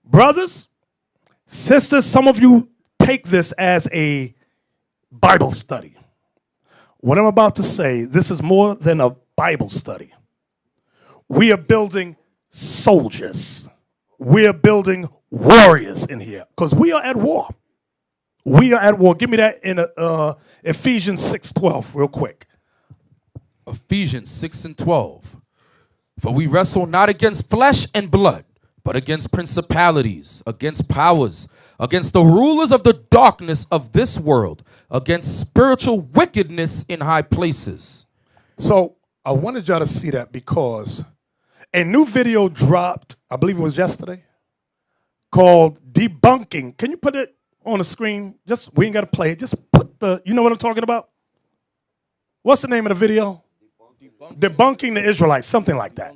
Brothers, sisters, some of you take this as a Bible study. What I'm about to say, this is more than a Bible study. We are building soldiers. We are building warriors in here because we are at war. We are at war. Give me that in Ephesians 6:12 real quick. Ephesians 6:12. For we wrestle not against flesh and blood, but against principalities, against powers, against the rulers of the darkness of this world, against spiritual wickedness in high places. So I wanted y'all to see that because a new video dropped, I believe it was yesterday, called Debunking. Can you put it on the screen? Just, we ain't got to play it. Just put the, you know what I'm talking about? What's the name of the video? Debunking the Israelites, something like that.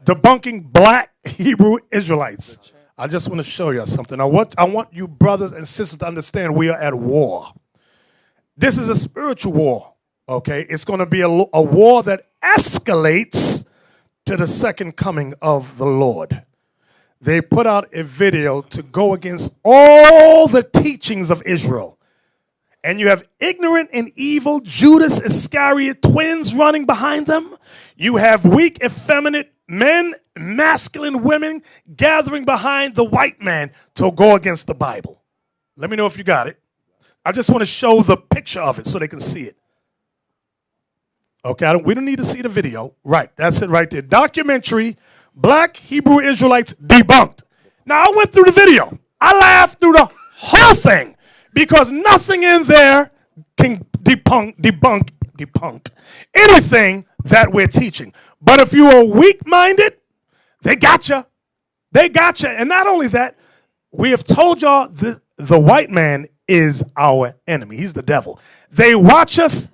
Debunking black Hebrew Israelites. I just want to show you something. I want you brothers and sisters to understand we are at war. This is a spiritual war, okay? It's going to be a war that escalates to the second coming of the Lord. They put out a video to go against all the teachings of Israel. And you have ignorant and evil Judas Iscariot twins running behind them. You have weak, effeminate men, masculine women gathering behind the white man to go against the Bible. Let me know if you got it. I just want to show the picture of it so they can see it. Okay, we don't need to see the video. Right, that's it right there. Documentary, Black Hebrew Israelites Debunked. Now, I went through the video. I laughed through the whole thing because nothing in there can debunk anything that we're teaching. But if you are weak-minded, they got you. They got you. And not only that, we have told y'all the white man is our enemy. He's the devil. They watch us.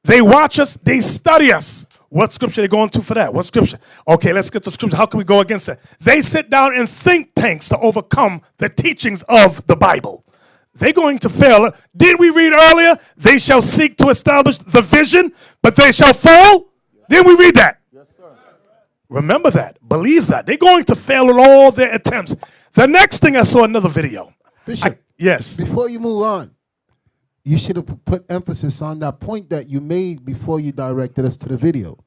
They watch us. They study us. What scripture are they going to for that? What scripture? Okay, let's get to scripture. How can we go against that? They sit down in think tanks to overcome the teachings of the Bible. They're going to fail. Did we read earlier? They shall seek to establish the vision, but they shall fall. Didn't we read that? Yes, sir. Remember that. Believe that. They're going to fail in all their attempts. The next thing I saw another video. Bishop, yes. Before you move on, you should have put emphasis on that point that you made before you directed us to the video.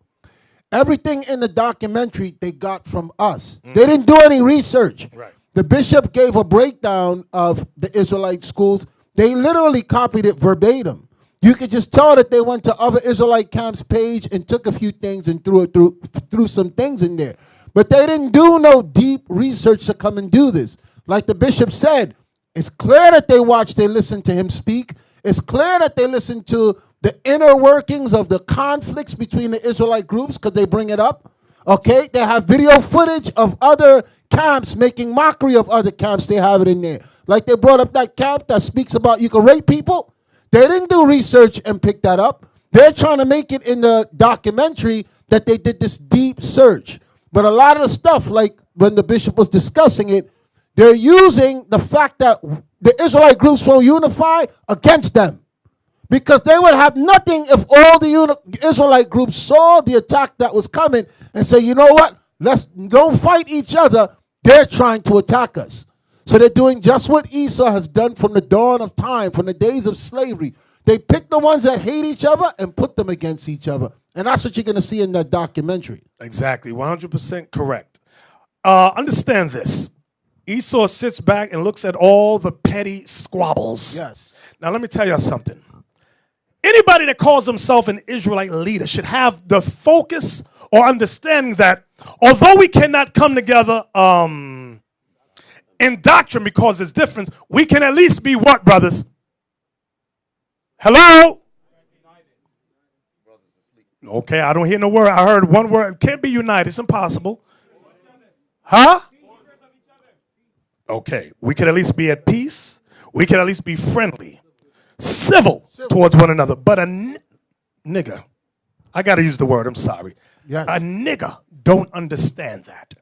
Everything in the documentary they got from us. They didn't do any research. Right. The bishop gave a breakdown of the Israelite schools. They literally copied it verbatim. You could just tell that they went to other Israelite camps' page and took a few things and threw some things in there. But they didn't do no deep research to come and do this. Like the bishop said, it's clear that they watched, they listened to him speak. It's clear that they listened to the inner workings of the conflicts between the Israelite groups because they bring it up. Okay, they have video footage of other camps making mockery of other camps. They have it in there. Like they brought up that camp that speaks about you can rape people. They didn't do research and pick that up. They're trying to make it in the documentary that they did this deep search. But a lot of the stuff, like when the bishop was discussing it, they're using the fact that the Israelite groups won't unify against them. Because they would have nothing if all the Israelite groups saw the attack that was coming and say, you know what, don't fight each other. They're trying to attack us. So they're doing just what Esau has done from the dawn of time, from the days of slavery. They pick the ones that hate each other and put them against each other. And that's what you're going to see in that documentary. Exactly, 100% correct. Understand this. Esau sits back and looks at all the petty squabbles. Yes. Now, let me tell you something. Anybody that calls himself an Israelite leader should have the focus or understanding that although we cannot come together in doctrine because there's difference, we can at least be what, brothers? Hello? Okay, I don't hear no word. I heard one word. Can't be united. It's impossible. Huh? Okay, we can at least be at peace. We can at least be friendly. Civil towards one another. But a nigger, I got to use the word, I'm sorry. Yes. A nigger don't understand that.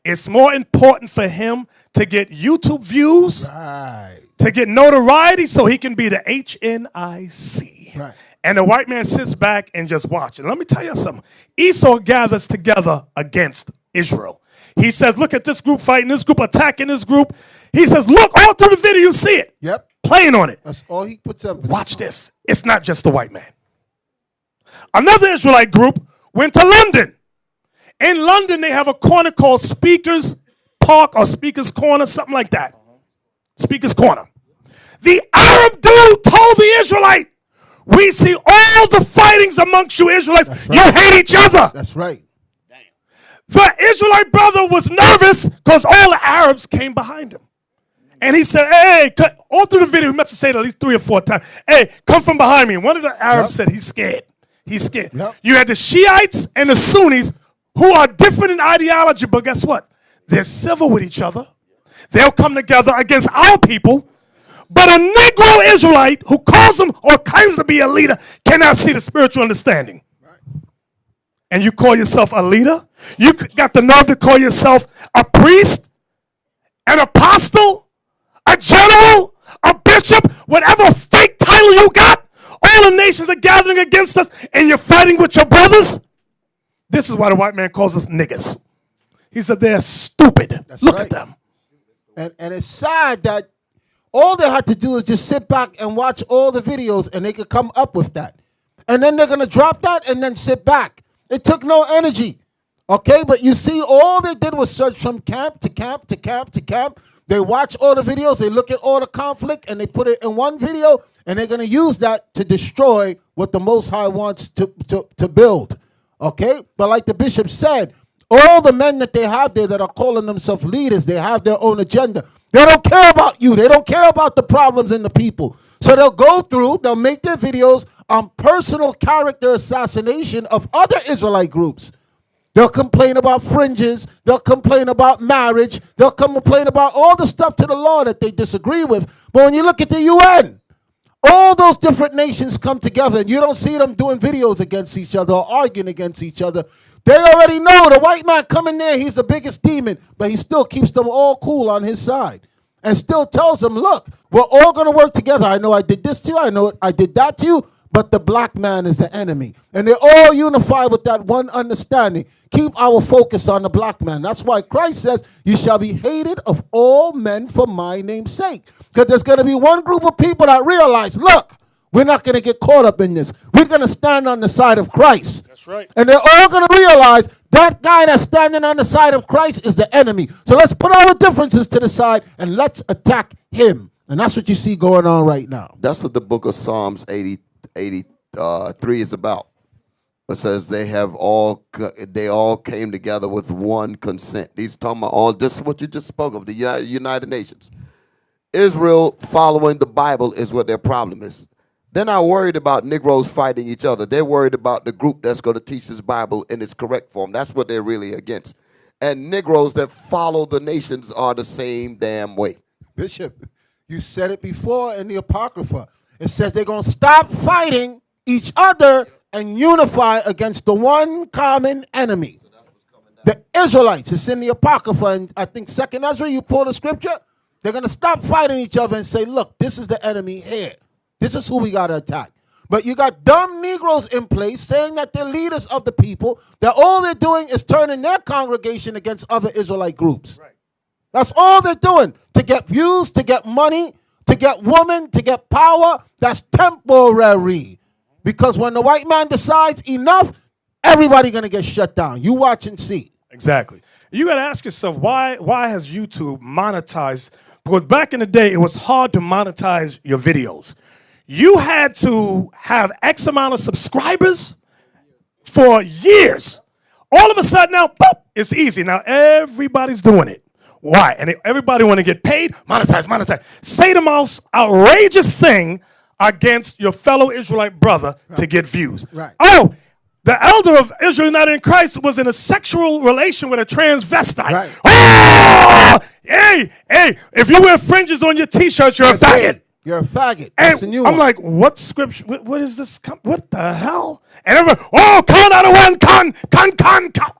It's more important for him to get YouTube views, Right. to get notoriety so he can be the HNIC. Right. And the white man sits back and just watches. Let me tell you something. Esau gathers together against Israel. He says, look at this group fighting this group, attacking this group. He says, look all through the video, you see it. Yep. Playing on it. That's all he puts up. Watch this. It's not just the white man. Another Israelite group went to London. In London, they have a corner called Speaker's Park or Speaker's Corner, something like that. Speaker's Corner. The Arab dude told the Israelite, we see all the fightings amongst you Israelites. Right. You hate each other. That's right. The Israelite brother was nervous because all the Arabs came behind him. And he said, hey, all through the video, he must have said it at least 3 or 4 times, hey, come from behind me. And one of the Arabs said he's scared. He's scared. You had the Shiites and the Sunnis who are different in ideology, but guess what? They're civil with each other. They'll come together against our people. But a Negro Israelite who calls him or claims to be a leader cannot see the spiritual understanding. And you call yourself a leader? You got the nerve to call yourself a priest, an apostle, a general, a bishop, whatever fake title you got? All the nations are gathering against us and you're fighting with your brothers? This is why the white man calls us niggas. He said they're stupid. Look at them. And it's sad that all they had to do is just sit back and watch all the videos and they could come up with that. And then they're going to drop that and then sit back. It took no energy. Okay, but you see, all they did was search from camp to camp to camp to camp. They watch all the videos, they look at all the conflict, and they put it in one video, and they're going to use that to destroy what the Most High wants to build. Okay, but like the bishop said, all the men that they have there that are calling themselves leaders, they have their own agenda. They don't care about you. They don't care about the problems in the people. So they'll go through, they'll make their videos on personal character assassination of other Israelite groups. They'll complain about fringes. They'll complain about marriage. They'll complain about all the stuff to the law that they disagree with. But when you look at the UN, all those different nations come together, and you don't see them doing videos against each other or arguing against each other. They already know the white man coming there, he's the biggest demon, but he still keeps them all cool on his side and still tells them, look, we're all going to work together. I know I did this to you. I know I did that to you. But the black man is the enemy. And they're all unified with that one understanding. Keep our focus on the black man. That's why Christ says, you shall be hated of all men for my name's sake. Because there's going to be one group of people that realize, look, we're not going to get caught up in this. We're going to stand on the side of Christ. That's right. And they're all going to realize that guy that's standing on the side of Christ is the enemy. So let's put our differences to the side and let's attack him. And that's what you see going on right now. That's what the book of Psalms 83 is about. It says they all came together with one consent. He's talking about all just what you just spoke of, the United Nations. Israel following the Bible is what their problem is. They're not worried about Negroes fighting each other. They're worried about the group that's going to teach this Bible in its correct form. That's what they're really against. And Negroes that follow the nations are the same damn way. Bishop, you said it before in the Apocrypha. It says they're going to stop fighting each other and unify against the one common enemy. The Israelites. It's in the Apocrypha. And I think 2nd Ezra, you pull the scripture. They're going to stop fighting each other and say, look, this is the enemy here. This is who we got to attack. But you got dumb Negroes in place saying that they're leaders of the people, that all they're doing is turning their congregation against other Israelite groups. Right. That's all they're doing, to get views, to get money, to get women, to get power. That's temporary. Because when the white man decides enough, everybody going to get shut down. You watch and see. Exactly. You got to ask yourself, why has YouTube monetized? Because back in the day, it was hard to monetize your videos. You had to have X amount of subscribers for years. All of a sudden now, boop, it's easy. Now everybody's doing it. Why? And everybody want to get paid? Monetize. Say the most outrageous thing against your fellow Israelite brother to get views. Right. Oh, the elder of Israel United in Christ was in a sexual relation with a transvestite. Right. Oh, hey, if you wear fringes on your T-shirts, you're a faggot. You're a faggot. That's a new I'm one. like, what scripture? What is this? What the hell? And everybody, con out of one, con.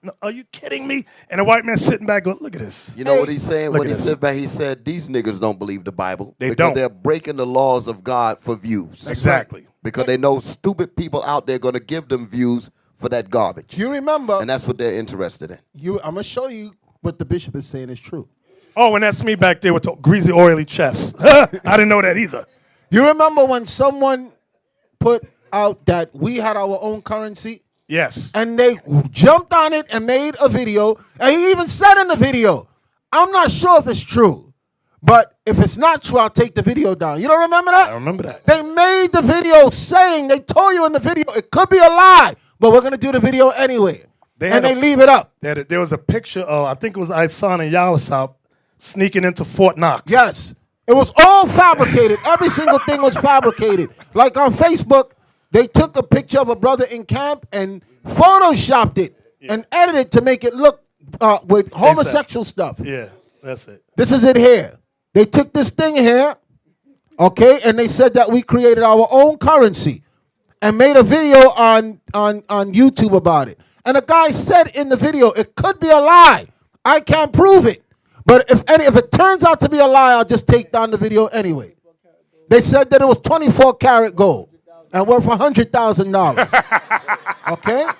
No, are you kidding me? And the white man sitting back going, look at this. You know what he's saying? Look When at he this. said back, he said, these niggas don't believe the Bible. They because don't. They're breaking the laws of God for views. Exactly. Because they know stupid people out there going to give them views for that garbage. You remember, And that's what they're interested in. I'm going to show you what the bishop is saying is true. Oh, and that's me back there with the greasy, oily chest. I didn't know that either. You remember when someone put out that we had our own currency? Yes. And they jumped on it and made a video. And he even said in the video, I'm not sure if it's true, but if it's not true, I'll take the video down. You don't remember that? I remember that. They made the video saying, they told you in the video, it could be a lie, but we're going to do the video anyway. They leave it up. There was a picture of, I think it was Ithon and Yawasop sneaking into Fort Knox. Yes. It was all fabricated. Every single thing was fabricated. Like on Facebook, they took a picture of a brother in camp and photoshopped it and edited to make it look with homosexual stuff. Yeah, that's it. This is it here. They took this thing here, okay, and they said that we created our own currency and made a video on YouTube about it. And the guy said in the video, it could be a lie. I can't prove it. But if it turns out to be a lie, I'll just take down the video anyway. They said that it was 24 karat gold and worth $100,000. Okay? I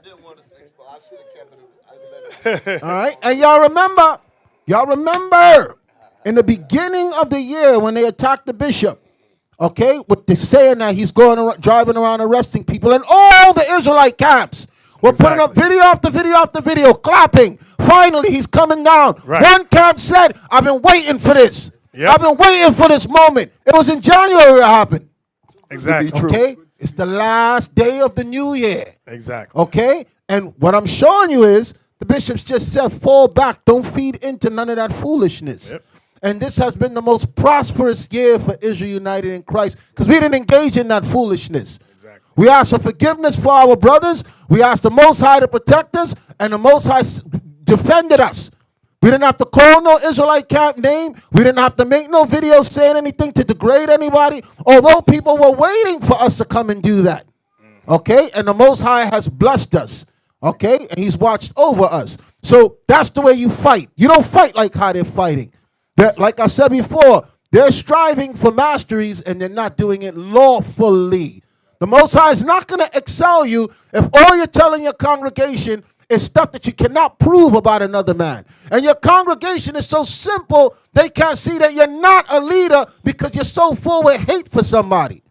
didn't want to say, but I should have kept it. All right? And y'all remember in the beginning of the year when they attacked the bishop, okay, with the saying that he's going around, driving around arresting people, and all the Israelite camps were putting up video after video after video, clapping. Finally, he's coming down. Right. One camp said, I've been waiting for this. Yep. I've been waiting for this moment. It was in January it happened. Exactly. Okay? It's the last day of the new year. Exactly. Okay? And what I'm showing you is the bishops just said, fall back. Don't feed into none of that foolishness. Yep. And this has been the most prosperous year for Israel United in Christ because we didn't engage in that foolishness. Exactly. We asked for forgiveness for our brothers. We asked the Most High to protect us, and the Most High defended us. We didn't have to call no Israelite camp name. We didn't have to make no videos saying anything to degrade anybody, although people were waiting for us to come and do that. Okay? And the Most High has blessed us. Okay? And he's watched over us. So that's the way you fight. You don't fight like how they're fighting. Like I said before, they're striving for masteries and they're not doing it lawfully. The Most High is not going to excel you if all you're telling your congregation is stuff that you cannot prove about another man. And your congregation is so simple, they can't see that you're not a leader because you're so full with hate for somebody.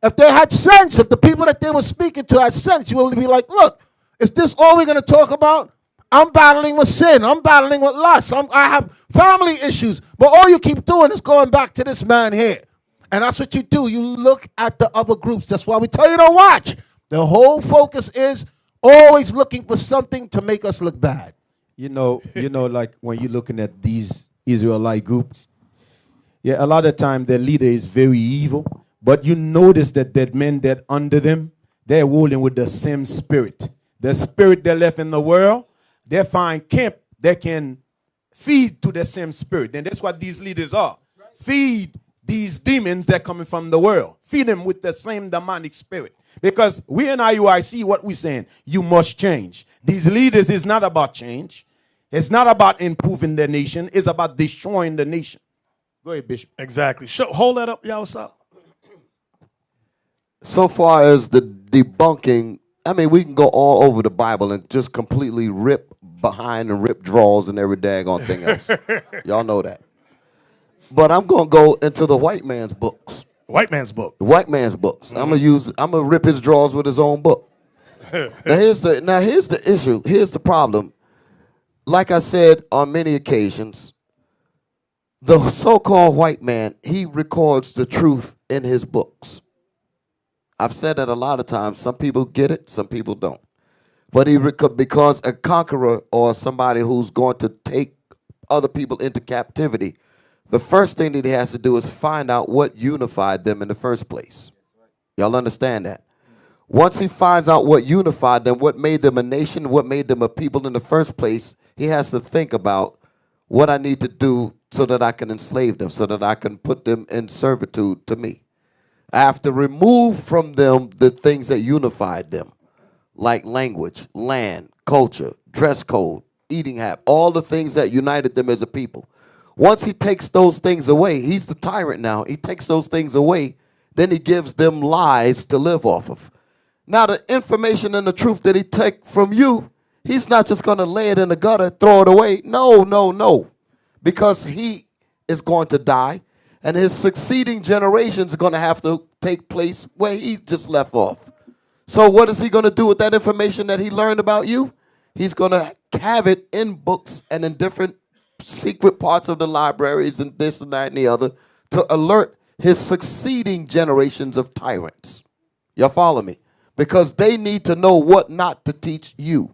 If they had sense, if the people that they were speaking to had sense, you would be like, look, is this all we're going to talk about? I'm battling with sin. I'm battling with lust. I have family issues. But all you keep doing is going back to this man here. And that's what you do. You look at the other groups. That's why we tell you to watch. The whole focus is always looking for something to make us look bad. You know, like when you're looking at these Israelite groups, yeah, a lot of time their leader is very evil. But you notice that men that under them, they're ruling with the same spirit. The spirit they left in the world, they find camp that can feed to the same spirit. And that's what these leaders are. Feed these demons that are coming from the world. Feed them with the same demonic spirit. Because we in IUIC, what we're saying, you must change. These leaders is not about change. It's not about improving the nation. It's about destroying the nation. Go ahead, Bishop. Exactly. Hold that up, y'all. What's up? So far as the debunking, I mean, we can go all over the Bible and just completely rip behind and rip draws and every daggone thing else. Y'all know that. But I'm going to go into the white man's books. White man's book. The white man's books. Mm-hmm. I'm gonna rip his drawers with his own book. Now here's the issue. Here's the problem. Like I said on many occasions, the so-called white man, he records the truth in his books. I've said that a lot of times. Some people get it, some people don't. But because a conqueror or somebody who's going to take other people into captivity, the first thing that he has to do is find out what unified them in the first place. Y'all understand that? Once he finds out what unified them, what made them a nation, what made them a people in the first place, he has to think about what I need to do so that I can enslave them, so that I can put them in servitude to me. I have to remove from them the things that unified them, like language, land, culture, dress code, eating habit, all the things that united them as a people. Once he takes those things away, he's the tyrant now. He takes those things away, then he gives them lies to live off of. Now the information and the truth that he takes from you, He's not just going to lay it in the gutter, throw it away. No, no, no. Because he is going to die, and his succeeding generations are going to have to take place where he just left off. So what is he going to do with that information that he learned about you? He's going to have it in books and in different secret parts of the libraries and this and that and the other to alert his succeeding generations of tyrants. Y'all follow me? Because they need to know what not to teach you.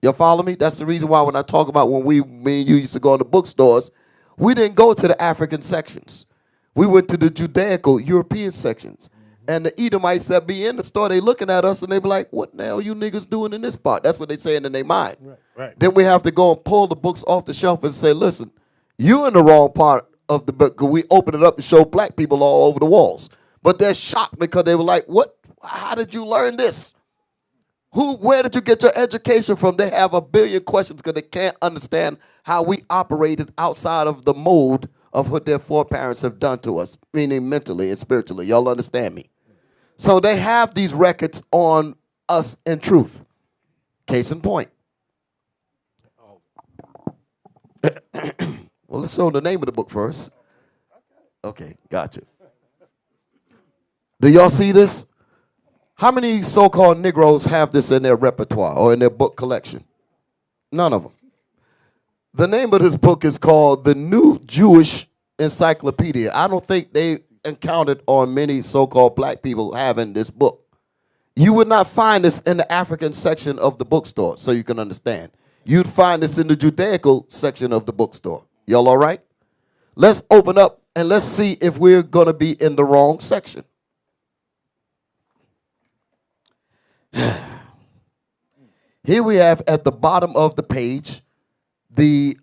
Y'all follow me? That's the reason why when I talk about when me and you used to go in the bookstores, we didn't go to the African sections. We went to the Judaical European sections. And the Edomites that be in the store, they looking at us and they be like, what the hell you niggas doing in this part? That's what they saying in their mind. Right. Then we have to go and pull the books off the shelf and say, listen, you in the wrong part of the book. We open it up and show black people all over the walls. But they're shocked because they were like, what? How did you learn this? Where did you get your education from? They have a billion questions because they can't understand how we operated outside of the mold of what their foreparents have done to us, meaning mentally and spiritually. Y'all understand me? So they have these records on us in truth. Case in point. Well, let's show the name of the book first. Okay, gotcha. Do y'all see this? How many so-called Negroes have this in their repertoire or in their book collection? None of them. The name of this book is called The New Jewish Encyclopedia. I don't think they encountered on many so-called black people having this book. You would not find this in the African section of the bookstore, so you can understand. You'd find this in the Judaical section of the bookstore. Y'all all right? Let's open up and let's see if we're going to be in the wrong section. Here we have at the bottom of the page, the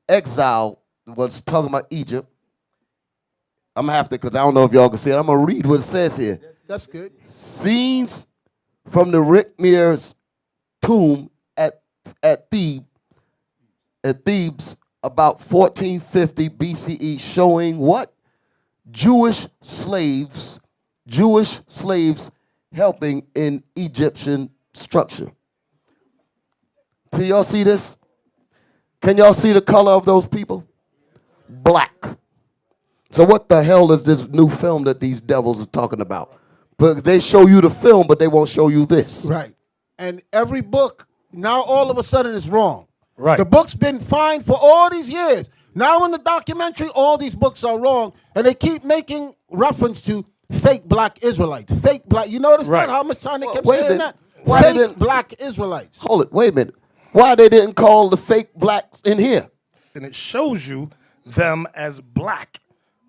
exile was talking about Egypt. I'm going to have to, because I don't know if y'all can see it. I'm going to read what it says here. That's good. Scenes from the Rickmir's tomb at Thebes about 1450 BCE showing what? Jewish slaves helping in Egyptian structure. Do y'all see this? Can y'all see the color of those people? Black. So what the hell is this new film that these devils are talking about? But they show you the film, but they won't show you this. Right. And every book, now all of a sudden is wrong. Right. The book's been fine for all these years. Now in the documentary, all these books are wrong, and they keep making reference to fake black Israelites. Fake black. You notice Right. that? How much time they kept Wait a saying minute. that? Why they Fake didn't- black Israelites. Hold it. Wait a minute. Why they didn't call the fake blacks in here? And it shows you them as black,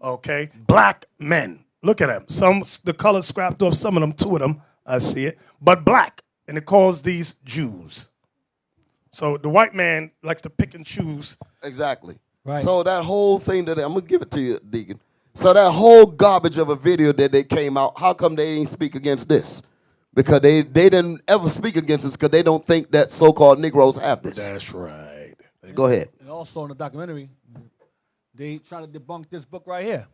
okay? Black men. Look at them. Some, the color scrapped off some of them, two of them, I see it, but black. And it calls these Jews. So the white man likes to pick and choose. Exactly. Right. So that whole thing that I'm gonna give it to you, Deacon. So that whole garbage of a video that they came out, how come they didn't speak against this? Because they didn't ever speak against this because they don't think that so-called Negroes have this. That's right. Go ahead. And also in the documentary, they try to debunk this book right here.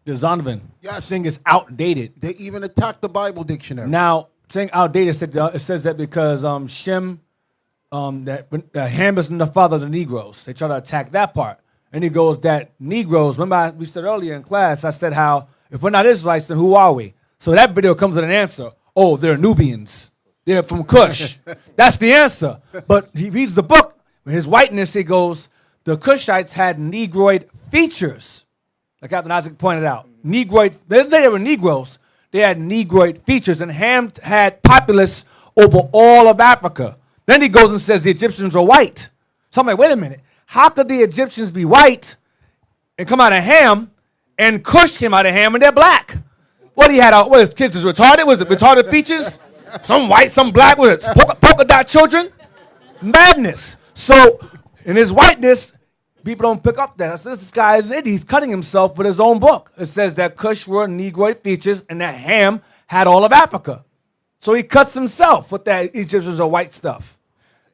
The Zondervan. Yes. Saying it's outdated. They even attacked the Bible dictionary. Now, saying outdated, it says that because Shem, Ham is the father of the Negroes. They try to attack that part. And he goes that Negroes, remember we said earlier in class, I said how if we're not Israelites, then who are we? So that video comes with an answer. Oh, they're Nubians. They're from Cush. That's the answer. But he reads the book. With his whiteness, he goes, the Cushites had Negroid features. Like Captain Isaac pointed out. Negroid, they didn't say they were Negroes. They had Negroid features. And Ham had populace over all of Africa. Then he goes and says the Egyptians are white. So I'm like, wait a minute. How could the Egyptians be white and come out of Ham, and Cush came out of Ham and they're black? What he had out? What his kids is retarded? Was it retarded features? Some white, some black. Was it polka dot children? Madness. So in his whiteness, people don't pick up that. This guy is an idiot. He's cutting himself with his own book. It says that Cush were Negroid features and that Ham had all of Africa. So he cuts himself with that Egyptians are white stuff.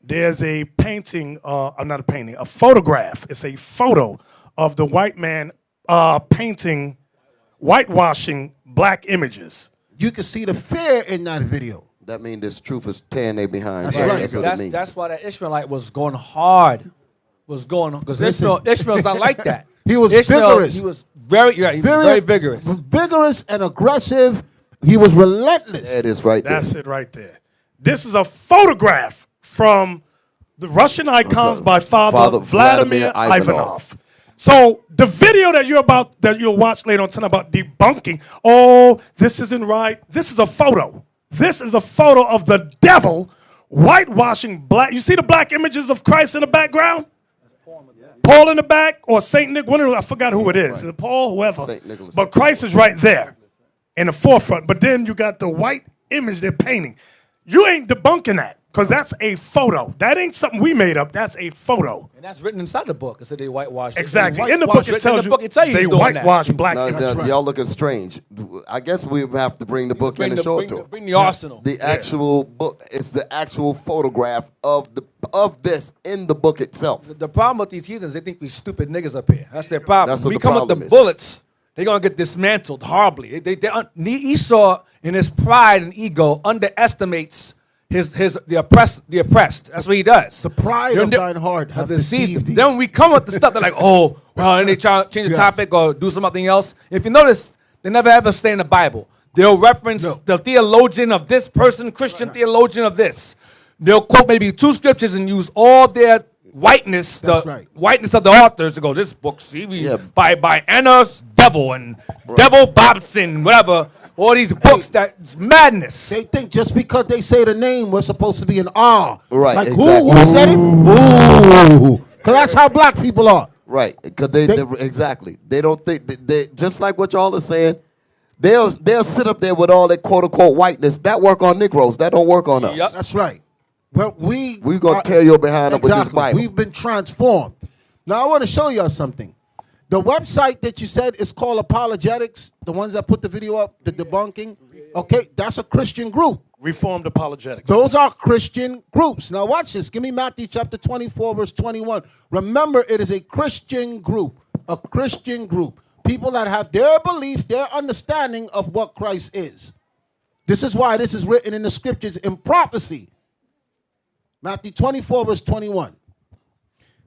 There's a painting, not a painting, a photograph. It's a photo of the white man whitewashing black images. You can see the fear in that video. That means this truth is tearing they behind. That's Right. right. That's what it means. That's why that Ishmaelite was going hard. Because Ishmael's not like that. He was Ishmael, vigorous. He was very vigorous. Vigorous and aggressive. He was relentless. That is right there. That's it right there. This is a photograph from the Russian icons by Father Vladimir Ivanov. So the video that you'll watch later on tonight about debunking, oh, this isn't right. This is a photo. This is a photo of the devil whitewashing black. You see the black images of Christ in the background? Paul in the back, or Saint Nick, I forgot who it is. Is it Paul? Whoever. Saint Nicholas. But Christ is right there in the forefront. But then you got the white image they're painting. You ain't debunking that, because that's a photo. That ain't something we made up. That's a photo. And that's written inside the book. It said they whitewashed. Exactly. In the book it tells you they whitewashed black Now, images. y'all looking strange. I guess we have to bring the book in and show it to them. Bring the arsenal. The actual book. It's the actual photograph of this in the book itself. The problem with these heathens, they think we stupid niggas up here. That's their problem. That's what we the come with problem the is. bullets, they're gonna get dismantled horribly. Esau, in his pride and ego, underestimates the oppressed. That's what he does. The pride of thine heart hath deceived thee. Then when we come with the stuff, they're like, oh, well, and they try to change the topic or do something else. If you notice, they never ever stay in the Bible. They'll reference the theologian of this person, Christian theologian of this. They'll quote maybe 2 scriptures and use all their whiteness, whiteness of the authors to go, this book, see, by Anna's Devil and Devil Bobson, whatever. All these books, that's madness. They think just because they say the name, we're supposed to be an R. Right, Like exactly. who said it? Ooh. Because that's how black people are. Right, because they exactly. They don't think they just like what y'all are saying. They'll sit up there with all that quote unquote whiteness. That work on Negroes. That don't work on us. Yep. That's right. Well, we gonna tear your behind up with this Bible. We've been transformed. Now I want to show y'all something. The website that you said is called Apologetics, the ones that put the video up, the debunking. Okay, that's a Christian group. Reformed apologetics. Those are Christian groups. Now watch this. Give me Matthew chapter 24, verse 21. Remember, it is a Christian group. A Christian group. People that have their belief, their understanding of what Christ is. This is why this is written in the scriptures in prophecy. Matthew 24, verse 21.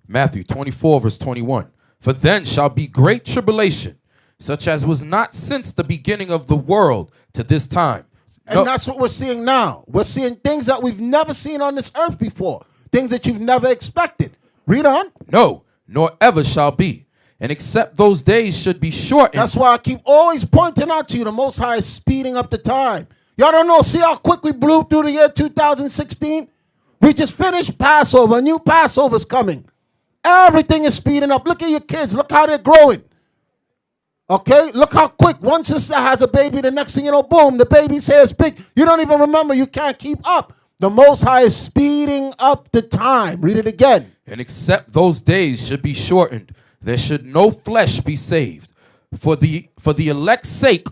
Matthew 24, verse 21. For then shall be great tribulation, such as was not since the beginning of the world to this time. And that's what we're seeing now. We're seeing things that we've never seen on this earth before. Things that you've never expected. Read on. No, nor ever shall be. And except those days should be shortened. That's why I keep always pointing out to you, the Most High is speeding up the time. Y'all don't know. See how quick we blew through the year 2016? We just finished Passover. A new Passover's coming. Everything is speeding up. Look at your kids. Look how they're growing. Okay? Look how quick. One sister has a baby. The next thing you know, boom, the baby's hair is big. You don't even remember. You can't keep up. The Most High is speeding up the time. Read it again. And except those days should be shortened, there should no flesh be saved. For the elect's sake,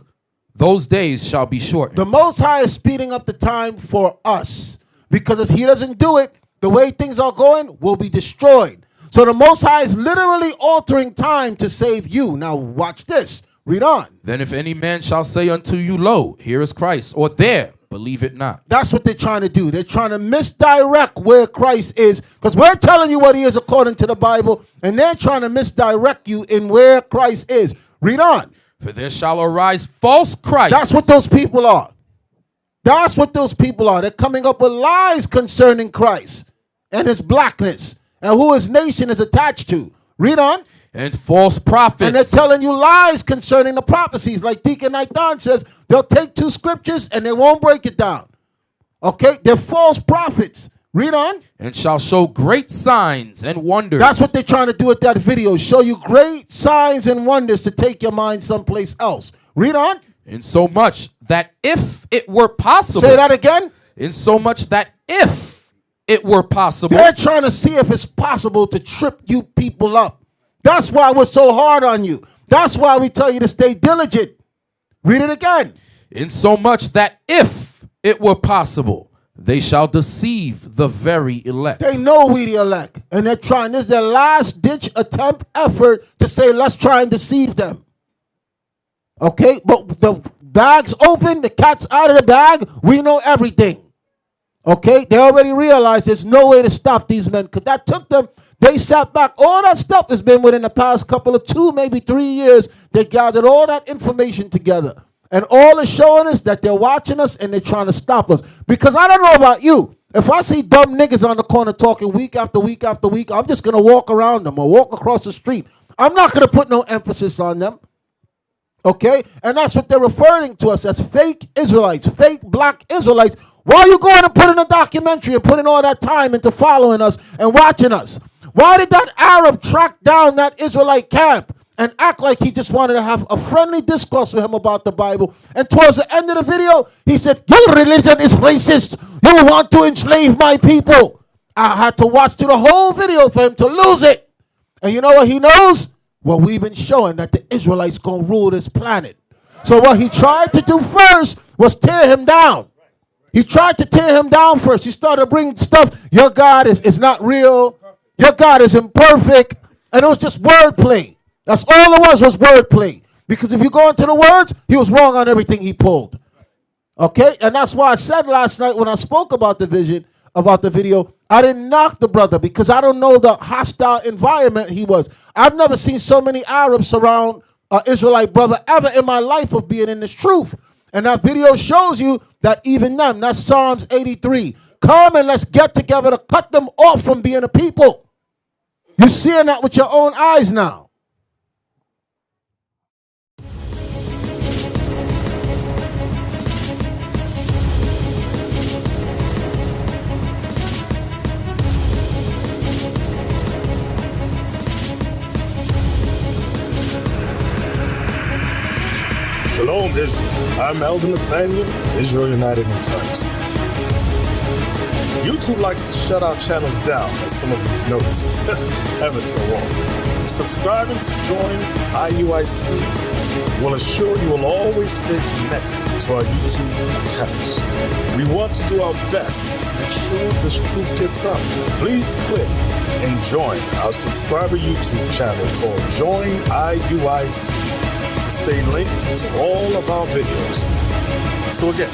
those days shall be shortened. The Most High is speeding up the time for us. Because if he doesn't do it, the way things are going, we'll be destroyed. So the Most High is literally altering time to save you. Now watch this. Read on. Then if any man shall say unto you, Lo, here is Christ, or there, believe it not. That's what they're trying to do. They're trying to misdirect where Christ is. Because we're telling you what he is according to the Bible. And they're trying to misdirect you in where Christ is. Read on. For there shall arise false Christs. That's what those people are. That's what those people are. They're coming up with lies concerning Christ and his blackness and who his nation is attached to. Read on. And false prophets. And they're telling you lies concerning the prophecies. Like Deacon Nathan says, they'll take 2 scriptures and they won't break it down. Okay? They're false prophets. Read on. And shall show great signs and wonders. That's what they're trying to do with that video. Show you great signs and wonders to take your mind someplace else. Read on. In so much that if it were possible. Say that again. In so much that if it were possible. They're trying to see if it's possible to trip you people up. That's why we're so hard on you. That's why we tell you to stay diligent. Read it again. In so much that if it were possible, they shall deceive the very elect. They know we the elect. And they're trying. This is their last ditch attempt effort to say, let's try and deceive them. Okay? But the bag's open. The cat's out of the bag. We know everything. Okay? They already realized there's no way to stop these men. Because that took them, they sat back. All that stuff has been within the past couple of 2, maybe 3 years. They gathered all that information together. And all is showing us that they're watching us and they're trying to stop us. Because I don't know about you. If I see dumb niggas on the corner talking week after week after week, I'm just going to walk around them or walk across the street. I'm not going to put no emphasis on them. Okay? And that's what they're referring to us as fake Israelites, fake black Israelites. Why are you going and putting a documentary and putting all that time into following us and watching us? Why did that Arab track down that Israelite camp and act like he just wanted to have a friendly discourse with him about the Bible? And towards the end of the video, he said, your religion is racist. You want to enslave my people. I had to watch through the whole video for him to lose it. And you know what he knows? Well, we've been showing that the Israelites going to rule this planet. So what he tried to do first was tear him down. He tried to tear him down first. He started bringing stuff. Your God is not real. Your God is imperfect. And it was just wordplay. That's all it was wordplay. Because if you go into the words, he was wrong on everything he pulled. Okay? And that's why I said last night when I spoke about the vision, about the video, I didn't knock the brother because I don't know the hostile environment he was. I've never seen so many Arabs surround an Israelite brother ever in my life of being in this truth. And that video shows you that even them, that's Psalms 83. Come and let's get together to cut them off from being a people. You're seeing that with your own eyes now. Shalom, Israel. I'm Elder Nathaniel of Israel United in Christ. YouTube likes to shut our channels down, as some of you have noticed, ever so often. Subscribing to join IUIC will assure you will always stay connected to our YouTube accounts. We want to do our best to make sure this truth gets out. Please click and join our subscriber YouTube channel called Join IUIC to stay linked to all of our videos. So again,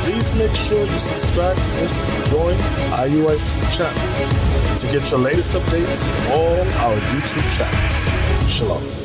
please make sure you subscribe to this Join IUIC channel to get your latest updates from all our YouTube channels. Shalom.